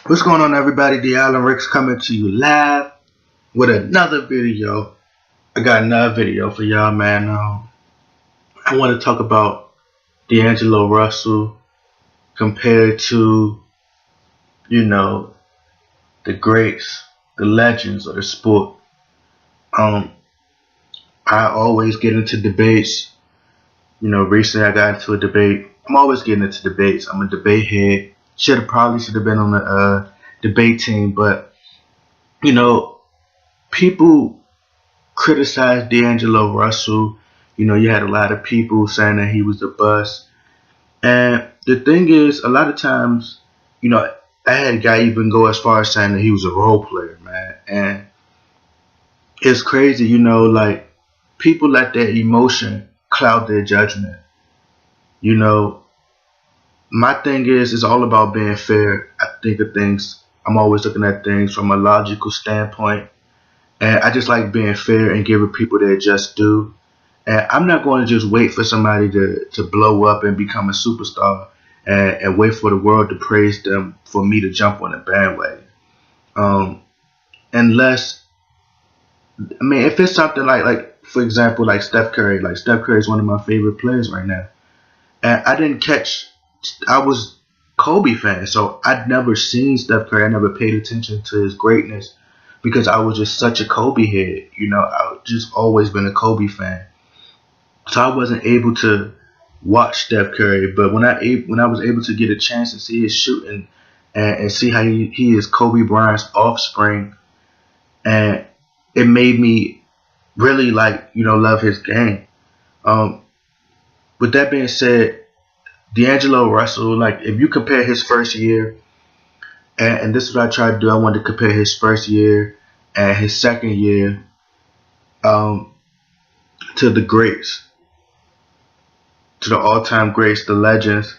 What's going on, everybody? The Allen Ricks coming to you live with another video. I got another video for y'all, man. I want to talk about D'Angelo Russell compared to, the greats, the legends of the sport. I always get into debates. Recently I got into a debate. I'm always getting into debates. I'm a debate head. Probably should have been on the debate team, but people criticize D'Angelo Russell. You had a lot of people saying that he was a bust. And the thing is, a lot of times, I had a guy even go as far as saying that he was a role player, man. And it's crazy, like people let their emotion cloud their judgment. My thing is, it's all about being fair. I'm always looking at things from a logical standpoint. And I just like being fair and giving people their just due. And I'm not going to just wait for somebody to blow up and become a superstar and wait for the world to praise them for me to jump on the bandwagon. Unless, if it's something like for example, like Steph Curry. Like Steph Curry is one of my favorite players right now. And I was Kobe fan, so I'd never seen Steph Curry. I never paid attention to his greatness because I was just such a Kobe head. I've just always been a Kobe fan. So I wasn't able to watch Steph Curry, but when I was able to get a chance to see his shooting and see how he is Kobe Bryant's offspring, and it made me really love his game. With that being said, D'Angelo Russell, like if you compare his first year, and this is what I tried to do, I wanted to compare his first year and his second year to the greats, to the all-time greats, the legends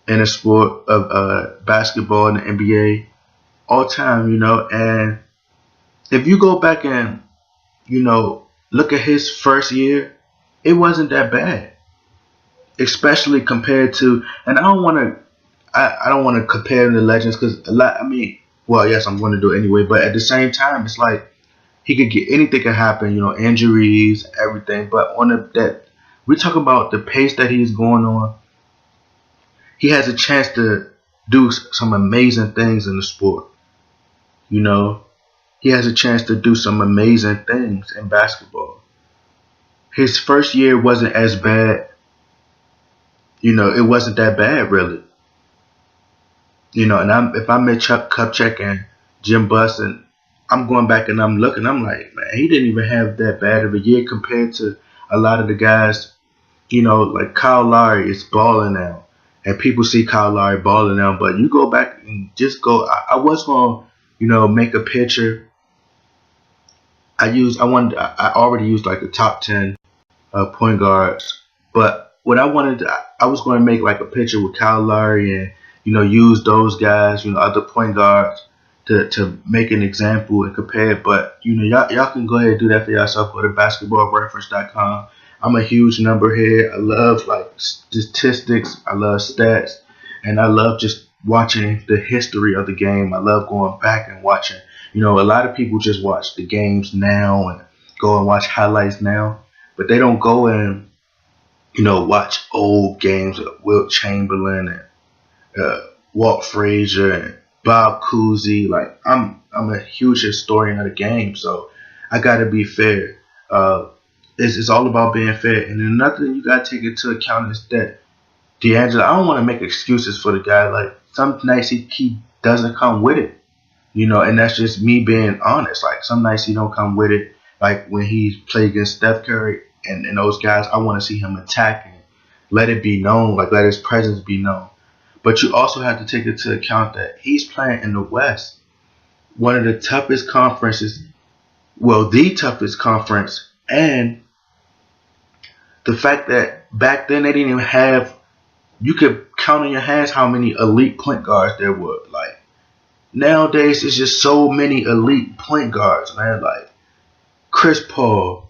in the sport of basketball and the NBA, all time, and if you go back and, look at his first year, it wasn't that bad, especially compared to, and I don't want to compare the legends because yes, I'm going to do it anyway, but at the same time, it's like anything could happen, injuries, everything, but we talk about the pace that he's going on. He has a chance to do some amazing things in the sport. He has a chance to do some amazing things in basketball. His first year wasn't as bad. It wasn't that bad, really. And if I'm at Chuck Kupchak and Jim Buss, and I'm going back and I'm looking, I'm like, man, he didn't even have that bad of a year compared to a lot of the guys. Like Kyle Lowry is balling now, and people see Kyle Lowry balling now. But you go back and just go. I was gonna, make a picture. I already used like the top 10 point guards, but what I was going to make like a picture with Kyle Lowry and use those guys, other point guards to make an example and compare. But y'all can go ahead and do that for yourself. Go to basketballreference.com. I'm a huge number head. I love statistics. I love stats, and I love just watching the history of the game. I love going back and watching. A lot of people just watch the games now and go and watch highlights now, but they don't go and watch old games of Wilt Chamberlain and Walt Frazier and Bob Cousy. Like I'm a huge historian of the game, so I gotta be fair. It's all about being fair. And another thing you gotta take into account is that D'Angelo, I don't want to make excuses for the guy. Like some nights he doesn't come with it, and that's just me being honest. Like some nights he don't come with it. Like when he played against Steph Curry and those guys, I want to see him attacking. Let it be known, let his presence be known. But you also have to take into account that he's playing in the West, one of the toughest conferences, the toughest conference, and the fact that back then they didn't even have, you could count on your hands how many elite point guards there were. Like nowadays, it's just so many elite point guards, man. Like Chris Paul,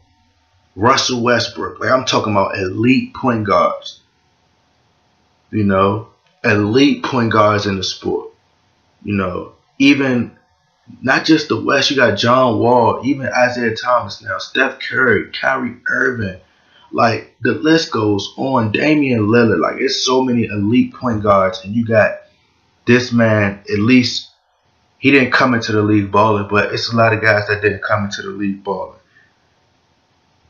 Russell Westbrook. Like I'm talking about elite point guards. Elite point guards in the sport. Even not just the West, you got John Wall, even Isaiah Thomas now, Steph Curry, Kyrie Irving. Like the list goes on. Damian Lillard. Like it's so many elite point guards, and you got this man. At least he didn't come into the league balling, but it's a lot of guys that didn't come into the league balling.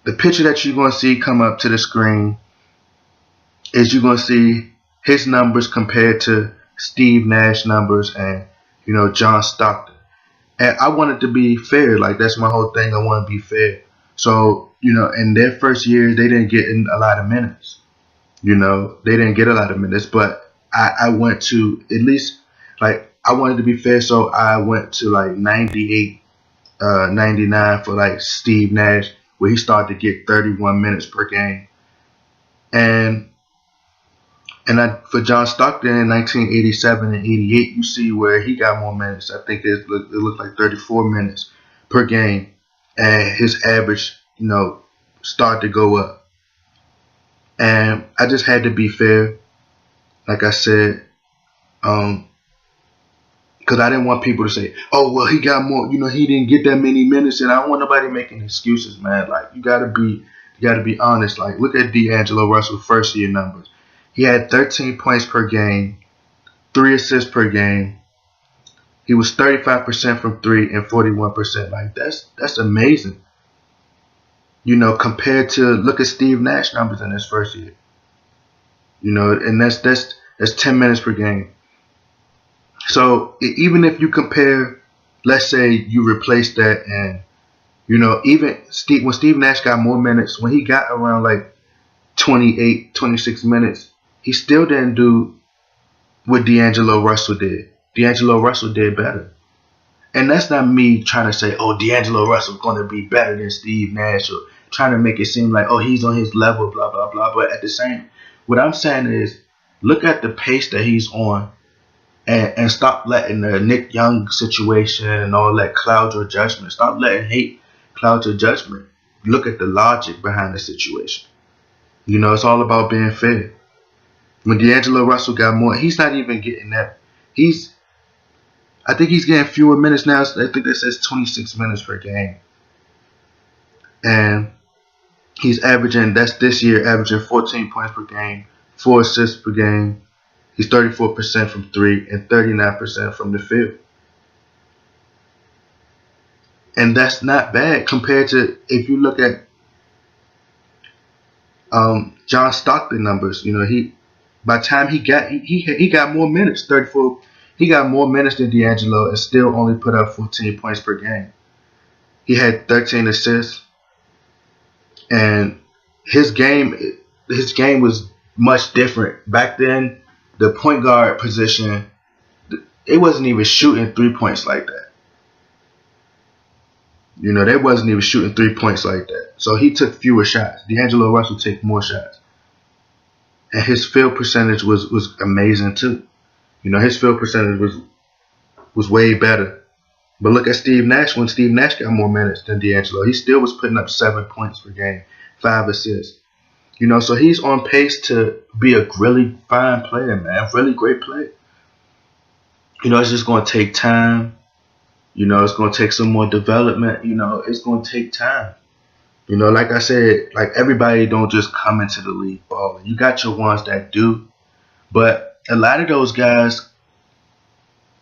The picture that you're gonna see come up to the screen is you're gonna see his numbers compared to Steve Nash numbers and John Stockton. And I want it to be fair. Like that's my whole thing. I want to be fair. So in their first year, they didn't get in a lot of minutes. They didn't get a lot of minutes. But I went to at least like I wanted to be fair. So I went to like 98, 99 for like Steve Nash, where he started to get 31 minutes per game, and for John Stockton in 1987 and 88, you see where he got more minutes. I think it looked like 34 minutes per game, and his average, started to go up. And I just had to be fair, like I said, because I didn't want people to say, "Oh, well, he got more. He didn't get that many minutes." And I don't want nobody making excuses, man. Like you gotta be honest. Like look at D'Angelo Russell's first year numbers. He had 13 points per game, 3 assists per game. He was 35% from 3 and 41%. Like that's amazing. Compared to look at Steve Nash numbers in his first year. And that's 10 minutes per game. So even if you compare, let's say you replace that, and even when Steve Nash got more minutes, when he got around like 28, 26 minutes, he still didn't do what D'Angelo Russell did. D'Angelo Russell did better. And that's not me trying to say, oh, D'Angelo Russell's going to be better than Steve Nash, or trying to make it seem like, oh, he's on his level, blah, blah, blah. But at the same, what I'm saying is, look at the pace that he's on, and stop letting the Nick Young situation and all that cloud your judgment. Stop letting hate cloud your judgment. Look at the logic behind the situation. It's all about being fair. When D'Angelo Russell got more, he's not even getting that. I think he's getting fewer minutes now. I think that says 26 minutes per game. And he's averaging, that's this year, averaging 14 points per game, 4 assists per game. He's 34% from 3 and 39% from the field. And that's not bad compared to if you look at John Stockton numbers. By the time he got more minutes, 34. He got more minutes than D'Angelo and still only put up 14 points per game. He had 13 assists, and his game was much different back then. The point guard position, it wasn't even shooting 3 points like that. They wasn't even shooting 3 points like that. So he took fewer shots. D'Angelo Russell took more shots, and his field percentage was amazing too. His field percentage was way better. But look at Steve Nash. When Steve Nash got more minutes than D'Angelo, he still was putting up 7 points per game, 5 assists. So he's on pace to be a really fine player, man. Really great player. It's just going to take time. It's going to take some more development. It's going to take time. Like I said, like everybody don't just come into the league balling. You got your ones that do. But a lot of those guys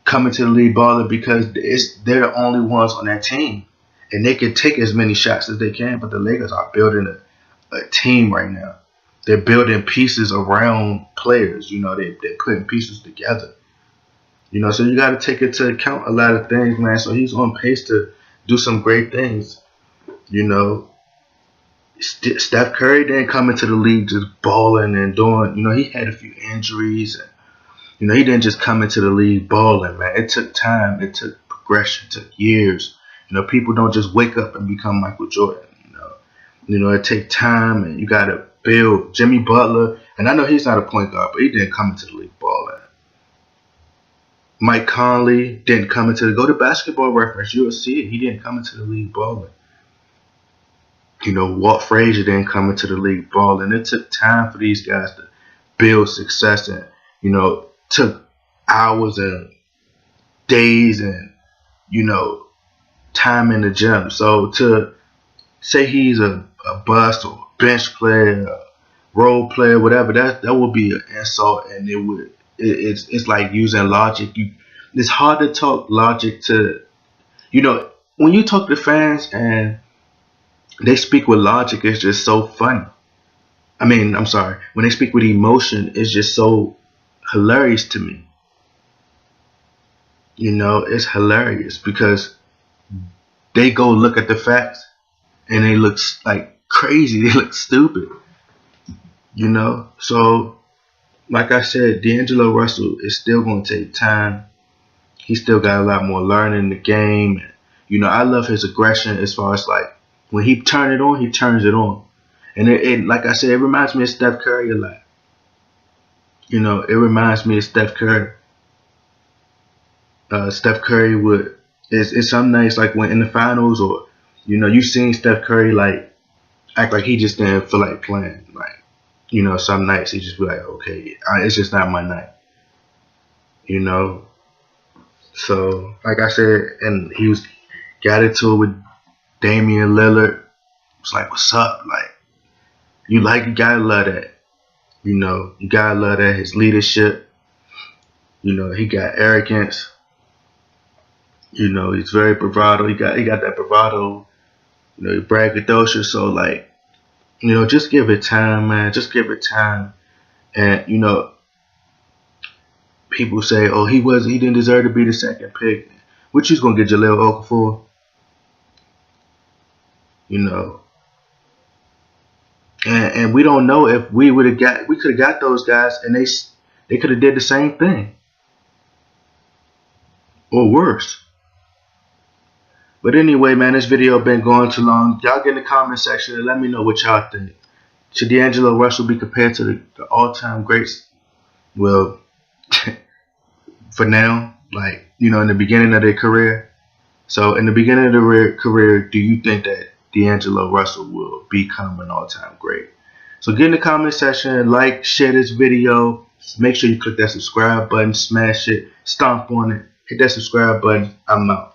come into the league balling because they're the only ones on that team. And they can take as many shots as they can. But the Lakers are building a team right now. They're building pieces around players. They're putting pieces together. So you got to take into account a lot of things, man. So he's on pace to do some great things. Steph Curry didn't come into the league just balling and doing. He had a few injuries, and he didn't just come into the league balling, man. It took time. It took progression. It took years. People don't just wake up and become Michael Jordan. It takes time, and you got to build. Jimmy Butler, and I know he's not a point guard, but he didn't come into the league balling. Mike Conley didn't come into go to Basketball Reference. You'll see it. He didn't come into the league balling. Walt Frazier didn't come into the league balling. It took time for these guys to build success, and took hours and days and, you know, time in the gym. So to say he's a bust or bench player, role player, whatever, that would be an insult, and it's like using logic. It's hard to talk logic to, you know, when you talk to fans and they speak with logic, it's just so funny. I mean, I'm sorry, when they speak with emotion, it's just so hilarious to me. You know, it's hilarious because they go look at the facts and they look like crazy. They look stupid. You know, so like I said, D'Angelo Russell is still going to take time. He still got a lot more learning in the game. You know, I love his aggression as far as like when he turn it on, he turns it on. And it like I said, it reminds me of Steph Curry a lot. You know, it reminds me of Steph Curry. Steph Curry would it's some nights like when in the finals, or you know, you seen Steph Curry like act like he just didn't feel like playing. Like, you know, some nights he just be like, okay, it's just not my night. You know, so like I said, and he was got into it with Damian Lillard. It's like, what's up? Like, you gotta love that. You know, you gotta love that, his leadership. You know, he got arrogance. You know, he's very bravado. He got that bravado. You know, he braggadocious. So like, you know, just give it time, man. Just give it time. And you know, people say, oh, he didn't deserve to be the second pick. What you gonna get Jahlil Okafor? You know, and we don't know if we could have got those guys, and they could have did the same thing or worse. But anyway, man, this video been going too long. Y'all get in the comment section and let me know what y'all think. Should D'Angelo Russell be compared to the all-time greats? Well, for now, like, you know, in the beginning of their career. So in the beginning of their career, do you think that D'Angelo Russell will become an all-time great? So get in the comment section, like, share this video. Make sure you click that subscribe button, smash it, stomp on it, hit that subscribe button. I'm out.